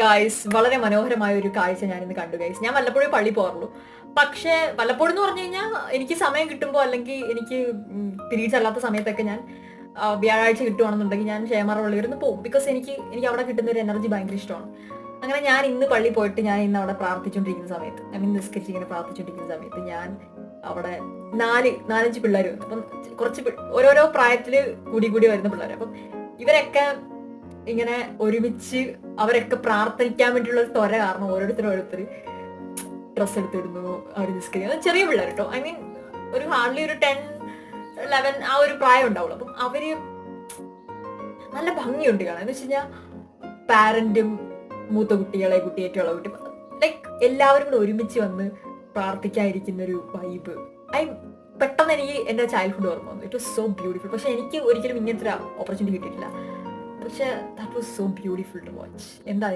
Guys, വളരെ മനോഹരമായ ഒരു കാഴ്ച ഞാൻ ഇന്ന് കണ്ടു ഗൈസ്. ഞാൻ വല്ലപ്പോഴും പള്ളി പോകാറുള്ളൂ. പക്ഷേ വല്ലപ്പോഴും എന്ന് പറഞ്ഞു കഴിഞ്ഞാൽ എനിക്ക് സമയം കിട്ടുമ്പോൾ, അല്ലെങ്കിൽ എനിക്ക് പീരീഡ്സ് അല്ലാത്ത സമയത്തൊക്കെ ഞാൻ വ്യാഴാഴ്ച കിട്ടുവാണെന്നുണ്ടെങ്കിൽ ഞാൻ ക്ഷേമാറ പള്ളി വരുന്ന് പോകും. ബിക്കോസ് എനിക്ക് അവിടെ കിട്ടുന്ന ഒരു എനർജി ഭയങ്കര ഇഷ്ടമാണ്. അങ്ങനെ ഞാൻ ഇന്ന് പള്ളി പോയിട്ട് ഞാൻ ഇന്ന് അവിടെ പ്രാർത്ഥിച്ചുകൊണ്ടിരിക്കുന്ന സമയത്ത്, നിസ്കരിച്ച് ഇങ്ങനെ പ്രാർത്ഥിച്ചുകൊണ്ടിരിക്കുന്ന സമയത്ത് ഞാൻ അവിടെ നാലഞ്ച് പിള്ളേർ വന്നു. അപ്പം കുറച്ച് ഓരോരോ പ്രായത്തില് കൂടി കൂടി വരുന്ന പിള്ളേർ. അപ്പം ഇവരൊക്കെ ഇങ്ങനെ ഒരുമിച്ച് അവരൊക്കെ പ്രാർത്ഥിക്കാൻ വേണ്ടിയുള്ള ഒരു ത്വര കാരണം ഓരോരുത്തർ ഡ്രസ്സ് എടുത്തിടുന്നു, അവർ നിസ്കരിക്കുന്നു. ചെറിയ പിള്ളേർ കേട്ടോ, ഒരു ഹാർഡ്ലി ഒരു 10-11 ആ ഒരു പ്രായം ഉണ്ടാവുള്ളൂ. അപ്പം അവര് നല്ല ഭംഗിയുണ്ട് കാണാൻ. എന്ന് വെച്ച് കഴിഞ്ഞാൽ പാരന്റും മൂത്ത കുട്ടികളെ കുട്ടി ഏറ്റവും ഉള്ള കുട്ടി ലൈക്ക് എല്ലാവരും കൂടെ ഒരുമിച്ച് വന്ന് പ്രാർത്ഥിക്കാതിരിക്കുന്ന ഒരു വൈബ്. പെട്ടെന്ന് എനിക്ക് എന്റെ ചൈൽഡ്ഹുഡ് ഓർമ്മ വന്നു. It was so beautiful. പക്ഷെ എനിക്ക് ഒരിക്കലും ഇങ്ങനത്തെ ഒരു ഓപ്പർച്യൂണിറ്റി കിട്ടിയിട്ടില്ല. പക്ഷെ that was so beautiful to watch. എന്താ